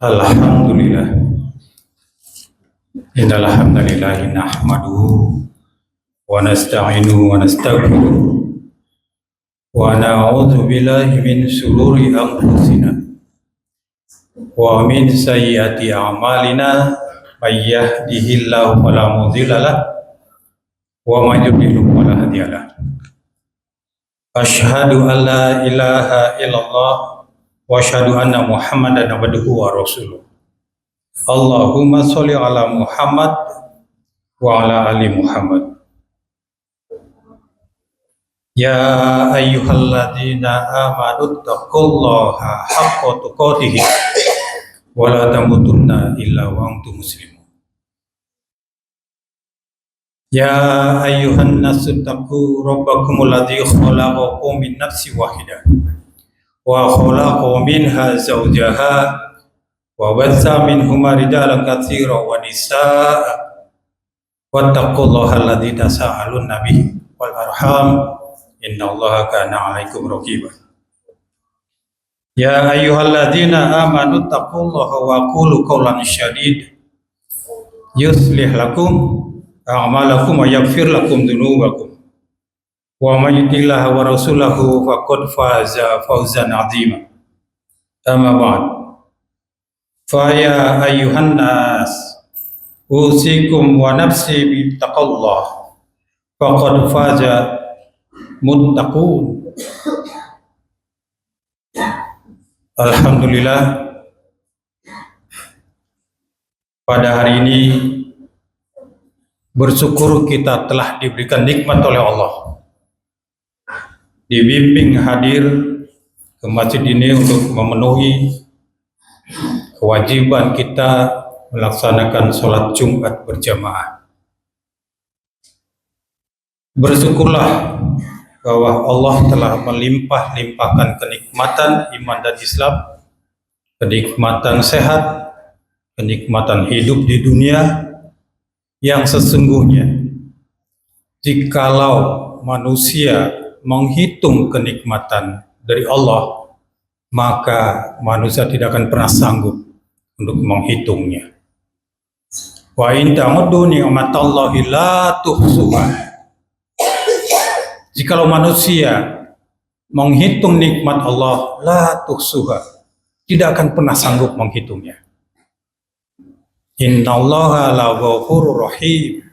Alhamdulillah. Innal hamdalillah nahmaduhu wa nasta'inuhu wa nastaghfiruh wa na'udzu billahi min shururi anfusina wa min sayyiati a'malina may yahdihillahu fala mudilla lahu wa may yudlil fala hadiya lahu. Asyhadu an la ilaha illallah wa asyhadu anna Muhammadan abduhu wa rasuluh. Allahumma sholli ala Muhammad wa ala ali Muhammad. Ya ayyuhalladzina amanu taqullaha haqqa tuqatih wa la tamutunna illa wa antum muslimun. Ya ayyuhan nasu taqu rabbakumul ladzi khalaqakum min nafsin wahidah wa khalaqa minha zawjaha wa batha minhuma rijalan katsiran wa nisaa wattaqullaha alladzi tasaaluna bihi wal arham innallaha kana 'alaikum raqiba. Ya ayyuhalladzina amanu taqullaha wa qulu qawlan sadida yuslih lakum a'malakum wa yaghfir lakum dhunubakum wa may yuti'illah wa rasulahu faqad faza fawzan 'azima. Amma ba'd. Fa ya ayyuhan nas usikum wa nafsi bi taqallah faqad faza muttaqun. Alhamdulillah, pada hari ini bersyukur kita telah diberikan nikmat oleh Allah, dibimbing hadir ke masjid ini untuk memenuhi kewajiban kita melaksanakan sholat Jumat berjamaah. Bersyukurlah bahwa Allah telah melimpah-limpahkan kenikmatan iman dan Islam, kenikmatan sehat, kenikmatan hidup di dunia, yang sesungguhnya jikalau manusia menghitung kenikmatan dari Allah, maka manusia tidak akan pernah sanggup untuk menghitungnya. Wa in ta'uddu ni'matallahi la tuhsuha. Jikalau manusia menghitung nikmat Allah, la tuhsuha, tidak akan pernah sanggup menghitungnya. Innallaha la ghafurur rahim.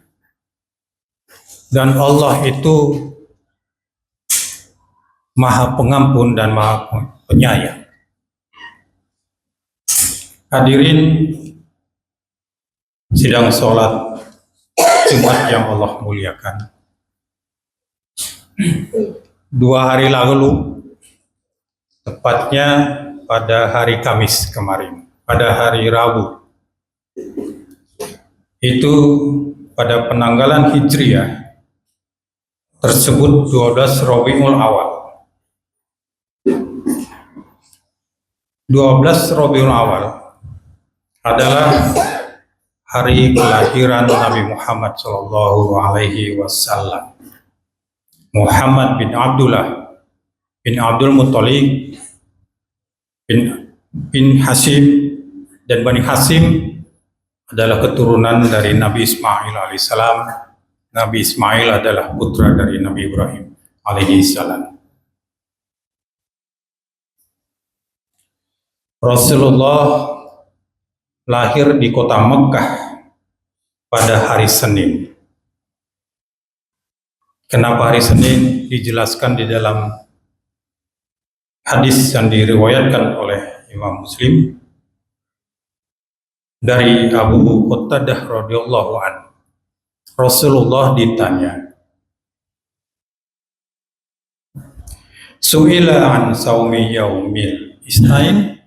Dan Allah itu Maha Pengampun dan Maha Penyayang. Hadirin sidang sholat Jumat yang Allah muliakan. 2 hari lalu, tepatnya pada hari Kamis kemarin, pada hari Rabu, itu pada penanggalan Hijriah tersebut 12 Rabiul Awal. 12 Rabiul Awal adalah hari kelahiran Nabi Muhammad SAW. Muhammad bin Abdullah bin Abdul Muttalib bin Hashim dan Bani Hashim adalah keturunan dari Nabi Ismail alaihissalam. Nabi Ismail adalah putra dari Nabi Ibrahim alaihissalam. Rasulullah lahir di kota Mekkah pada hari Senin. Kenapa hari Senin? Dijelaskan di dalam hadis yang diriwayatkan oleh Imam Muslim dari Abu Qatadah radhiyallahu anhu. Rasulullah ditanya, Su'ila an saumi yaumil isnain,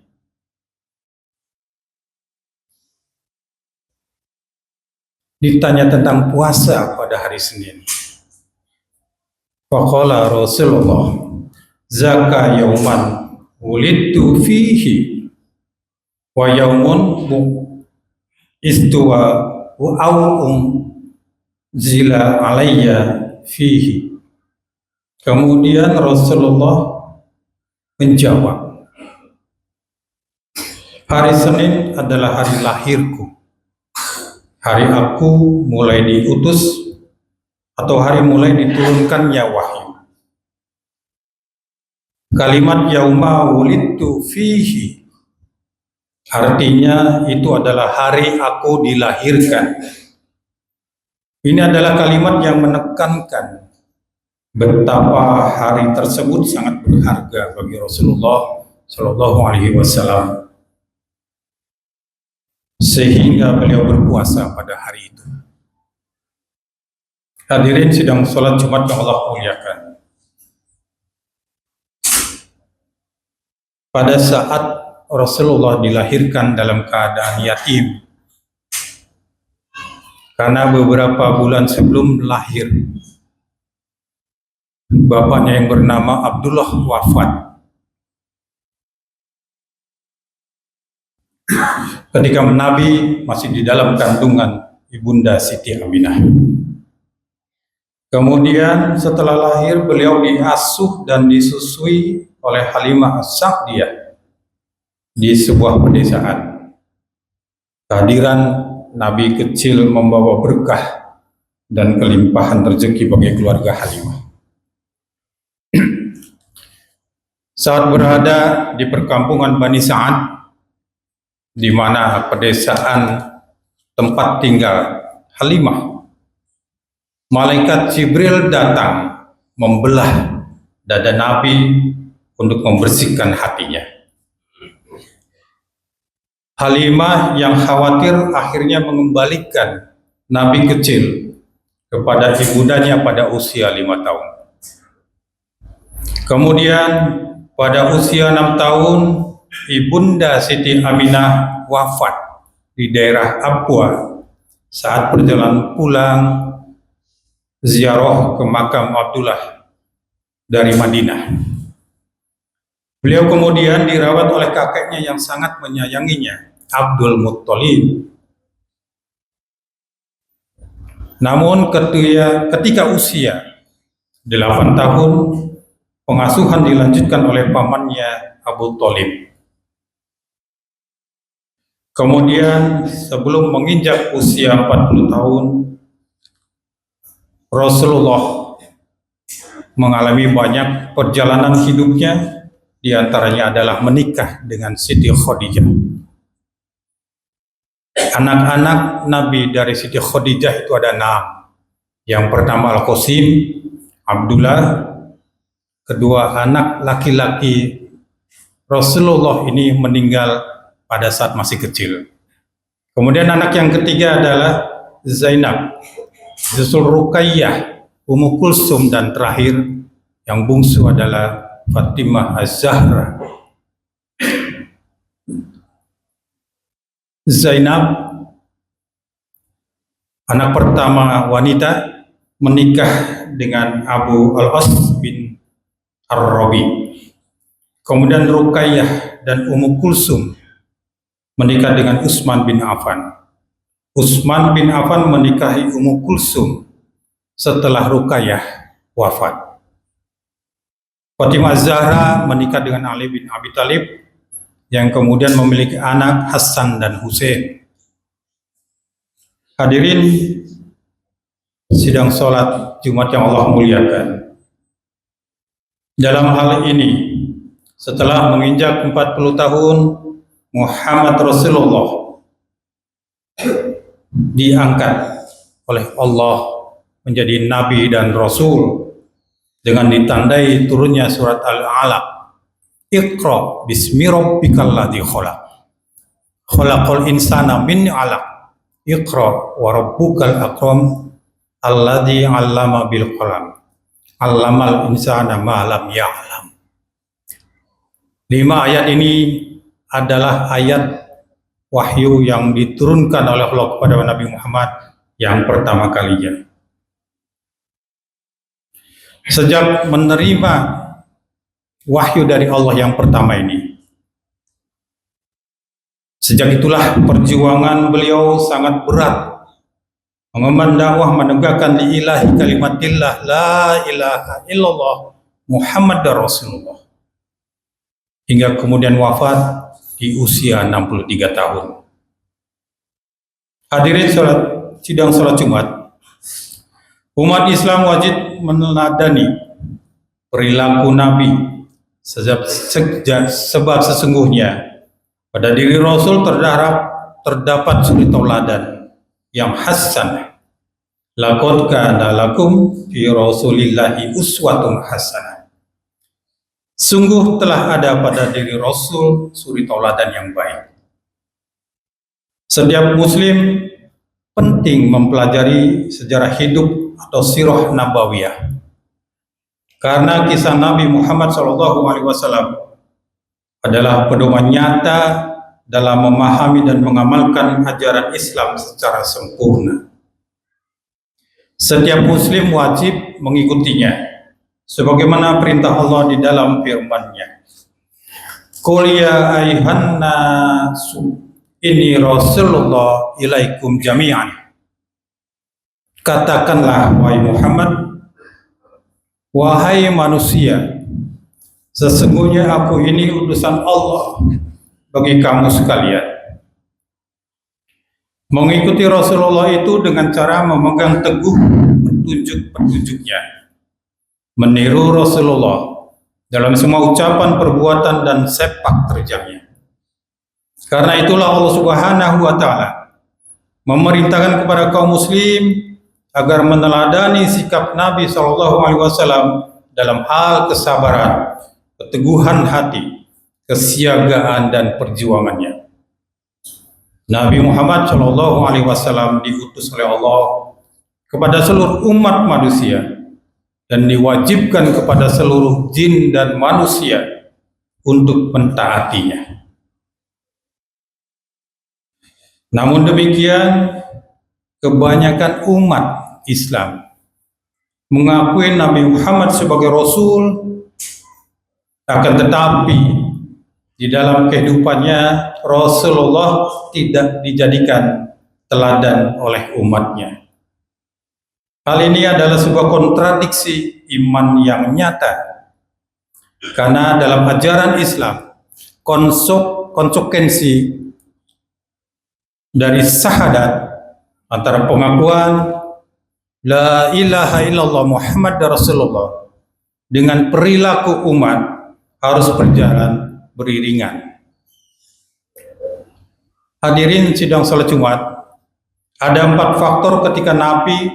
ditanya tentang puasa pada hari Senin. Faqala Rasulullah, zaka yauman wulidtu fihi wa yaumun istuwa wa zila alayya fihi. Kemudian Rasulullah menjawab, Hari Senin adalah hari lahirku, hari aku mulai diutus atau hari mulai diturunkannya wahyu. Kalimat yauma wulidtu fihi artinya itu adalah hari aku dilahirkan. Ini adalah kalimat yang menekankan betapa hari tersebut sangat berharga bagi Rasulullah Shallallahu Alaihi Wasallam, sehingga beliau berpuasa pada hari itu. Hadirin sidang sholat Jumat yang Allah muliakan. Pada saat Rasulullah dilahirkan dalam keadaan yatim, karena beberapa bulan sebelum lahir, bapaknya yang bernama Abdullah wafat. Ketika Nabi masih di dalam kandungan Ibunda Siti Aminah. Kemudian setelah lahir beliau diasuh dan disusui oleh Halimah As-Sa'diyah di sebuah pedesaan. Kehadiran Nabi kecil membawa berkah dan kelimpahan rezeki bagi keluarga Halimah. Saat berada di perkampungan Bani Sa'ad, di mana pedesaan tempat tinggal Halimah, malaikat Jibril datang membelah dada Nabi untuk membersihkan hatinya. Halimah yang khawatir akhirnya mengembalikan Nabi kecil kepada ibundanya pada usia 5 tahun. Kemudian pada usia 6 tahun, Ibunda Siti Aminah wafat di daerah Abwa saat perjalanan pulang ziarah ke makam Abdullah dari Madinah. Beliau kemudian dirawat oleh kakeknya yang sangat menyayanginya, Abdul Muttalib. Namun ketika usia 8 tahun, pengasuhan dilanjutkan oleh pamannya Abu Thalib. Kemudian sebelum menginjak usia 40 tahun, Rasulullah mengalami banyak perjalanan hidupnya, di antaranya adalah menikah dengan Siti Khadijah. Anak-anak Nabi dari Siti Khadijah itu ada 6. Yang pertama Al-Qasim, Abdullah. Kedua anak laki-laki Rasulullah ini meninggal pada saat masih kecil. Kemudian anak yang ketiga adalah Zainab, Zusul Ruqayyah, Ummu Kulsum, dan terakhir yang bungsu adalah Fatimah Az-Zahra. Zainab, anak pertama wanita, menikah dengan Abu Al-As bin Ar-Rabi. Kemudian Ruqayyah dan Ummu Kulsum menikah dengan Utsman bin Affan. Utsman bin Affan menikahi Ummu Kulsum setelah Ruqayyah wafat. Fatimah Zahra menikah dengan Ali bin Abi Thalib yang kemudian memiliki anak Hasan dan Husain. Hadirin sidang sholat Jumat yang Allah muliakan. Dalam hal ini, setelah menginjak 40 tahun, Muhammad Rasulullah diangkat oleh Allah menjadi Nabi dan Rasul dengan ditandai turunnya surat Al-Alaq. Iqra bismi rabbikal ladzi khalaq. Khalaqal insana min 'alaq. Iqra wa rabbukal akram alladzi 'allama bil qalam. 'Allamal insana ma lam ya'lam. 5 ayat ini adalah ayat wahyu yang diturunkan oleh Allah kepada Nabi Muhammad yang pertama kalinya. Sejak menerima wahyu dari Allah yang pertama ini, sejak itulah perjuangan beliau sangat berat mengemban dakwah, menegakkan ilahi kalimatillah la ilaha illallah Muhammadar Rasulullah, hingga kemudian wafat di usia 63 tahun. Hadirin sidang sholat Jumat, umat Islam wajib meneladani perilaku Nabi sebab sesungguhnya pada diri Rasul terdapat suri tauladan yang hasanah. Laqad kana lakum fi Rasulillahi uswatun hasanah. Sungguh telah ada pada diri Rasul suri tauladan yang baik. Setiap muslim penting mempelajari sejarah hidup atau sirah nabawiyah. Karena kisah Nabi Muhammad SAW adalah pedoman nyata dalam memahami dan mengamalkan ajaran Islam secara sempurna. Setiap muslim wajib mengikutinya sebagaimana perintah Allah di dalam firman-Nya. Qul ya ayyuhan nasu inni rasulullah ilaikum jami'an. Katakanlah wahai Muhammad, wahai manusia, sesungguhnya aku ini utusan Allah bagi kamu sekalian. Mengikuti Rasulullah itu dengan cara memegang teguh petunjuk-petunjuknya, meniru Rasulullah dalam semua ucapan, perbuatan, dan sepak terjangnya. Karena itulah Allah Subhanahu wa Ta'ala memerintahkan kepada kaum muslim agar meneladani sikap Nabi SAW dalam hal kesabaran, keteguhan hati, kesiagaan, dan perjuangannya. Nabi Muhammad SAW diutus oleh Allah kepada seluruh umat manusia dan diwajibkan kepada seluruh jin dan manusia untuk mentaatinya. Namun demikian, kebanyakan umat Islam mengakui Nabi Muhammad sebagai Rasul, akan tetapi di dalam kehidupannya Rasulullah tidak dijadikan teladan oleh umatnya. Hal ini adalah sebuah kontradiksi iman yang nyata. Karena dalam ajaran Islam, konsekuensi dari syahadat antara pengakuan La ilaha illallah Muhammad Rasulullah dengan perilaku umat harus berjalan beriringan. Hadirin sidang salat Jumat, ada 4 faktor ketika Nabi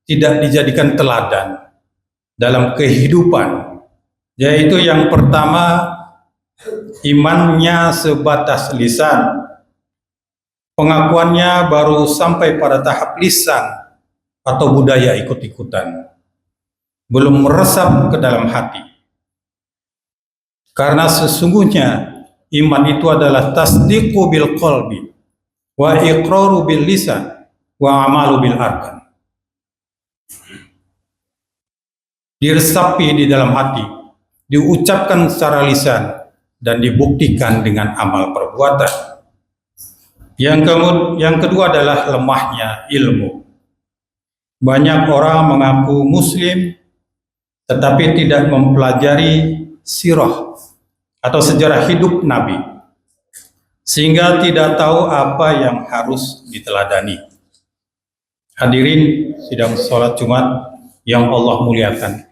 tidak dijadikan teladan dalam kehidupan, yaitu yang pertama, imannya sebatas lisan, pengakuannya baru sampai pada tahap lisan atau budaya ikut-ikutan, belum meresap ke dalam hati. Karena sesungguhnya iman itu adalah tasdiqu bil qalbi wa iqraru bil lisan wa amalu bil arkan. Diresapi di dalam hati, diucapkan secara lisan, dan dibuktikan dengan amal perbuatan. Yang kedua adalah lemahnya ilmu. Banyak orang mengaku muslim tetapi tidak mempelajari sirah atau sejarah hidup Nabi, sehingga tidak tahu apa yang harus diteladani. Hadirin sidang sholat Jumat yang Allah muliakan,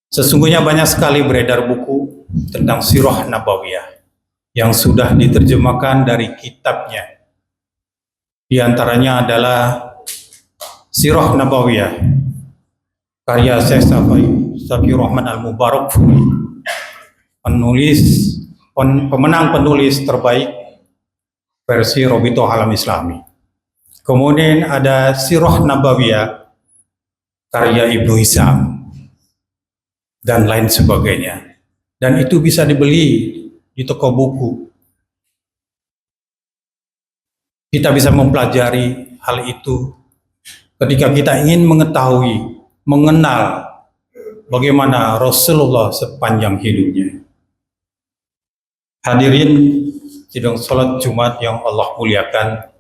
sesungguhnya banyak sekali beredar buku tentang sirah nabawiyah yang sudah diterjemahkan dari kitabnya. Di antaranya adalah Sirah Nabawiyah karya Syekh Safi Rahman Al-Mubarak, pemenang penulis terbaik versi Robito Alam Islami. Kemudian ada Sirah Nabawiyah karya Ibnu Hisham dan lain sebagainya. Dan itu bisa dibeli di toko buku. Kita bisa mempelajari hal itu ketika kita ingin mengetahui, mengenal bagaimana Rasulullah sepanjang hidupnya. Hadirin sidang sholat Jumat yang Allah muliakan,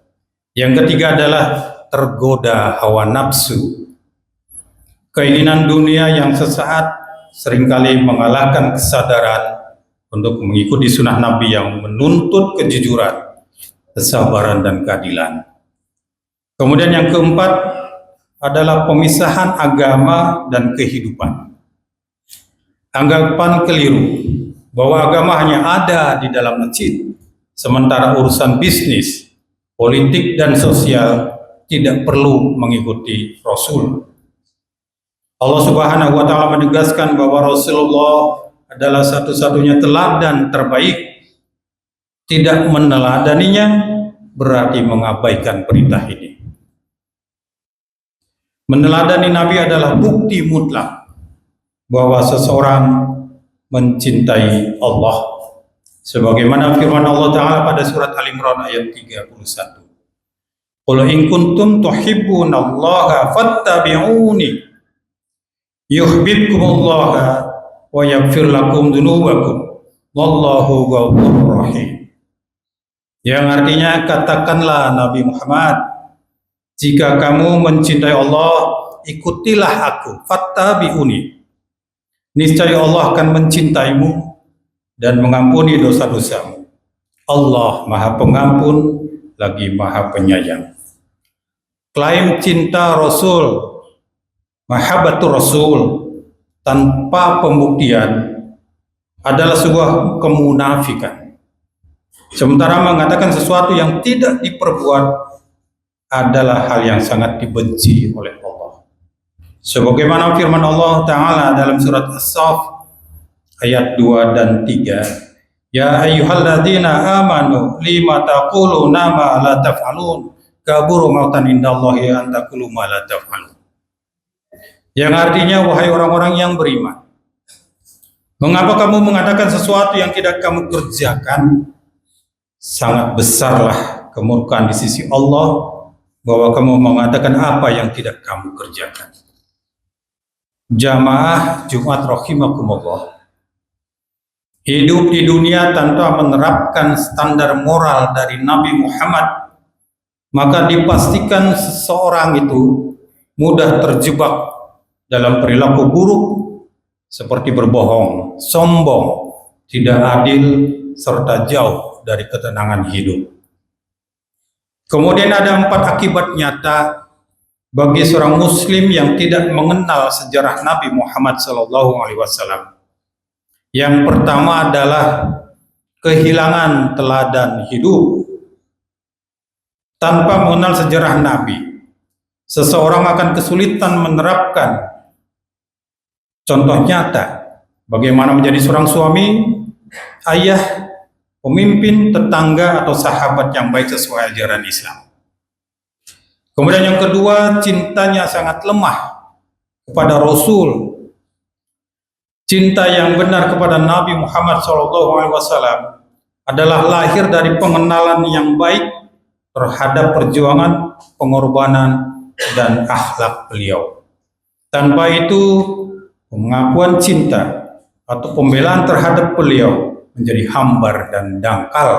yang ketiga adalah tergoda hawa nafsu. Keinginan dunia yang sesaat seringkali mengalahkan kesadaran untuk mengikuti sunnah Nabi yang menuntut kejujuran, kesabaran, dan keadilan. Kemudian yang keempat adalah pemisahan agama dan kehidupan. Anggapan keliru bahwa agama hanya ada di dalam masjid, sementara urusan bisnis, politik, dan sosial tidak perlu mengikuti Rasul. Allah Subhanahu wa Ta'ala menegaskan bahwa Rasulullah adalah satu-satunya teladan terbaik. Tidak meneladaninya berarti mengabaikan perintah ini. Meneladani Nabi adalah bukti mutlak bahwa seseorang mencintai Allah. Sebagaimana firman Allah Ta'ala pada surat Al-Imran ayat 31. Qul in kuntum tuhibbunallaha fattabi'uni yuhibbukumullah wa yaghfir lakum dzunubakum wallahu ghafurur rahim. Yang artinya, katakanlah Nabi Muhammad, jika kamu mencintai Allah, ikutilah aku, fattabi'uni. Niscaya Allah akan mencintaimu dan mengampuni dosa-dosamu. Allah Maha Pengampun lagi Maha Penyayang. Klaim cinta Rasul, mahabbatur Rasul, tanpa pembuktian adalah sebuah kemunafikan. Sementara mengatakan sesuatu yang tidak diperbuat adalah hal yang sangat dibenci oleh Allah. Sebagaimana firman Allah Ta'ala dalam surat As-Saff ayat 2 dan 3. Ya ayyuhalladzina amanu lima taquluna ma la taf'alun kabura maqtan indallahi an taqulu ma la taf'alun. Yang artinya, wahai orang-orang yang beriman, mengapa kamu mengatakan sesuatu yang tidak kamu kerjakan? Sangat besarlah kemurkaan di sisi Allah bahwa kamu mengatakan apa yang tidak kamu kerjakan. Jamaah Jumat rahimakumullah, hidup di dunia tanpa menerapkan standar moral dari Nabi Muhammad, maka dipastikan seseorang itu mudah terjebak dalam perilaku buruk seperti berbohong, sombong, tidak adil, serta jauh dari ketenangan hidup. Kemudian ada 4 akibat nyata bagi seorang muslim yang tidak mengenal sejarah Nabi Muhammad SAW. Yang pertama adalah kehilangan teladan hidup. Tanpa mengenal sejarah Nabi, seseorang akan kesulitan menerapkan contoh nyata bagaimana menjadi seorang suami, ayah, pemimpin, tetangga, atau sahabat yang baik sesuai ajaran Islam. Kemudian yang kedua, cintanya sangat lemah kepada Rasul. Cinta yang benar kepada Nabi Muhammad SAW adalah lahir dari pengenalan yang baik terhadap perjuangan, pengorbanan, dan akhlak beliau. Tanpa itu, pengakuan cinta atau pembelaan terhadap beliau menjadi hambar dan dangkal.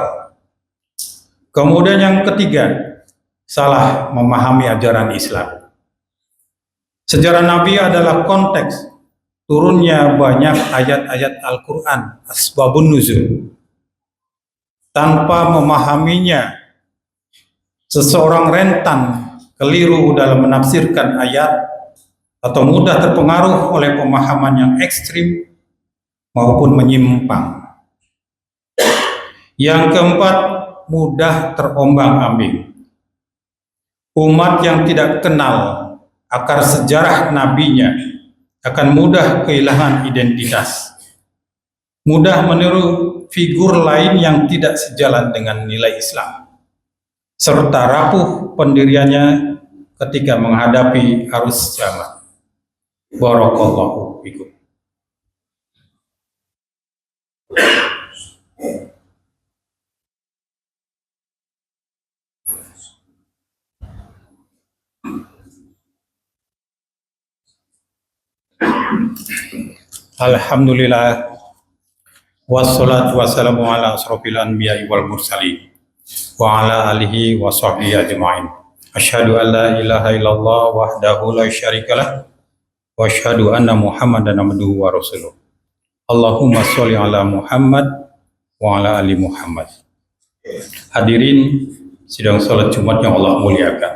Kemudian yang ketiga, salah memahami ajaran Islam. Sejarah Nabi adalah konteks turunnya banyak ayat-ayat Al-Quran, asbabun nuzul. Tanpa memahaminya, seseorang rentan keliru dalam menafsirkan ayat atau mudah terpengaruh oleh pemahaman yang ekstrim maupun menyimpang. Yang keempat, mudah terombang-ambing. Umat yang tidak kenal akar sejarah nabinya akan mudah kehilangan identitas, mudah meniru figur lain yang tidak sejalan dengan nilai Islam, serta rapuh pendiriannya ketika menghadapi arus zaman. Barakallahu fikum. Alhamdulillah, wassalatu wassalamu ala asrofil anbiya'i wal mursalin wa ala alihi wa sahbihi ajma'in. Asyhadu an la ilaha illallah wahdahu la syarikalah wa asyhadu anna Muhammadan abduhu wa rasuluh. Allahumma sholli ala Muhammad wa ala ali Muhammad. Hadirin sidang salat Jumat yang Allah muliakan.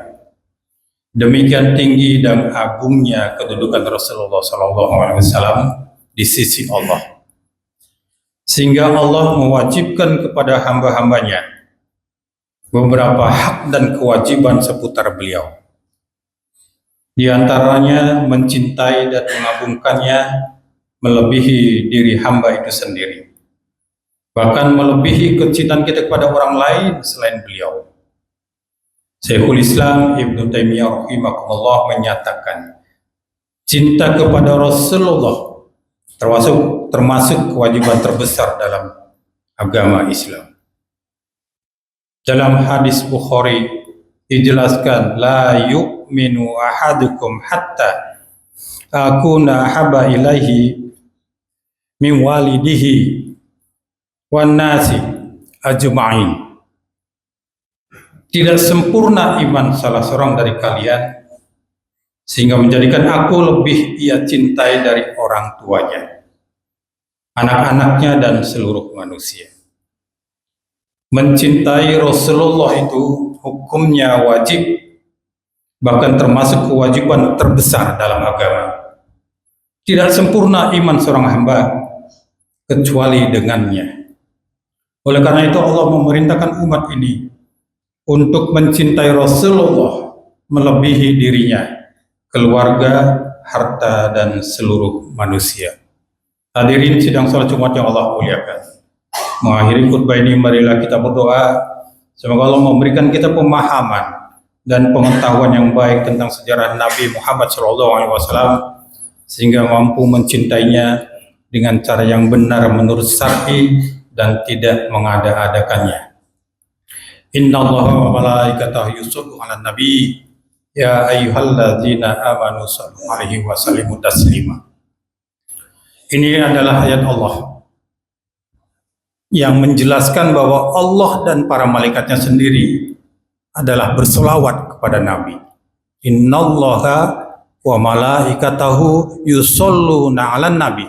Demikian tinggi dan agungnya kedudukan Rasulullah SAW di sisi Allah, sehingga Allah mewajibkan kepada hamba-hambanya beberapa hak dan kewajiban seputar beliau. Di antaranya mencintai dan mengagungkannya melebihi diri hamba itu sendiri, bahkan melebihi kecintaan kita kepada orang lain selain beliau. Syekhul Islam Ibnu Taimiyah rahimahullah menyatakan, cinta kepada Rasulullah termasuk kewajiban terbesar dalam agama Islam. Dalam hadis Bukhari dijelaskan, la yu'minu ahadukum hatta akuna ahabba ilaihi min walidihi wan nasi ajma'in. Tidak sempurna iman salah seorang dari kalian sehingga menjadikan aku lebih ia cintai dari orang tuanya, anak-anaknya, dan seluruh manusia. Mencintai Rasulullah itu hukumnya wajib, bahkan termasuk kewajiban terbesar dalam agama. Tidak sempurna iman seorang hamba kecuali dengannya. Oleh karena itu Allah memerintahkan umat ini untuk mencintai Rasulullah melebihi dirinya, keluarga, harta, dan seluruh manusia. Hadirin sidang salat Jumat yang Allah muliakan. Mengakhiri khutbah ini, marilah kita berdoa semoga Allah memberikan kita pemahaman dan pengetahuan yang baik tentang sejarah Nabi Muhammad SAW, sehingga mampu mencintainya dengan cara yang benar menurut syar'i dan tidak mengada-adakannya. Innallaha wa malaikatahu yushollu 'alan nabi ya ayyuhalladzina amanu shallu 'alaihi wa sallimu taslima. Ini adalah ayat Allah yang menjelaskan bahwa Allah dan para malaikatnya sendiri adalah bersolawat kepada Nabi. Innallaha wa malaikatahu yusholluna 'alan nabi.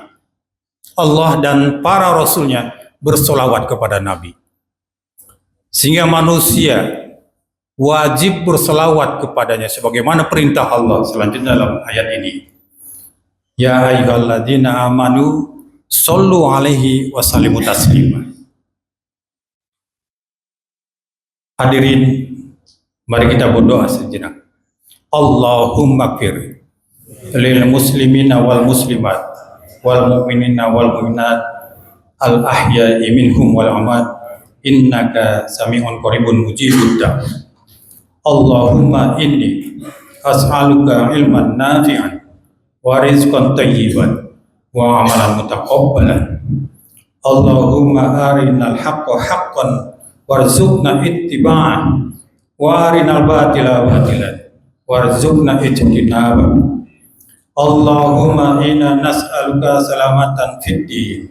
Allah dan para rasulnya bersolawat kepada Nabi, sehingga manusia wajib bersolawat kepadanya sebagaimana perintah Allah selanjutnya dalam ayat ini. Ya ayyuhalladzina amanu shollu 'alaihi wa sallimu taslima. Hadirin, mari kita berdoa sejenak. Allahumma fir lil muslimina wal muslimat wal mu'minina wal mu'minat al ahya'i minhum wal amwat innaka sami'un qaribun mujibud da'wah. Allahumma inni as'aluka ilman nafi'an wa rizqan thayyiban wa amalan mutaqabbalan. Allahumma arinal haqqa haqqan warzuqna ittiba'ah wa arinal batila batilan warzuqna ijtinabah. Allahumma inna nas'aluka salamatan fid din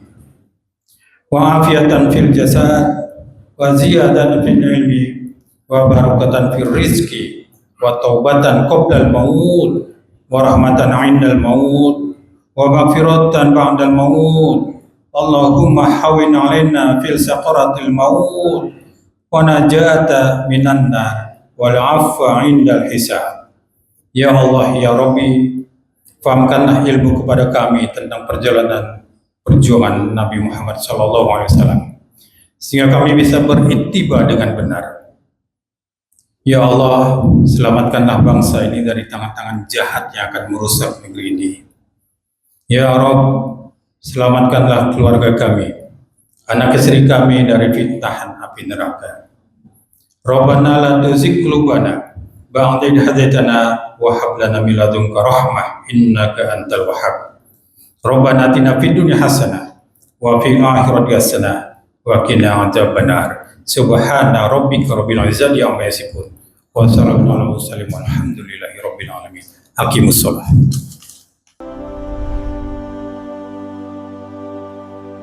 wa afiatan fil jasad wa ziyadatan fil ilmi wa barakatan fil rizqi wa taubatan qabla al maut wa rahmatan 'indal maut wa maghfiratan ba'dal maut. Allahumma hawwin 'alaina fil saqaratil maut wa najata minan nar wal 'afwa 'indal hisab. Ya Allah, ya Rabbi, fahamkanlah ilmu kepada kami tentang perjuangan Nabi Muhammad SAW, sehingga kami bisa berittiba dengan benar. Ya Allah, selamatkanlah bangsa ini dari tangan-tangan jahat yang akan merusak negeri ini. Ya Rabb, selamatkanlah keluarga kami, anak istri kami dari fitnahan api neraka. Rabbana la tuzigh qulubana ba'da idh hadaitana wa hab lana min ladunka rahmah innaka antal wahhab. Rabbana atina fid dunya hasanah wa fil akhirati hasanah wa qina adzabannar. Subhana rabbika rabbil izzati amma yasifun wa salamun alal mursalin walhamdulillahi rabbil alamin. Aqimus shalah.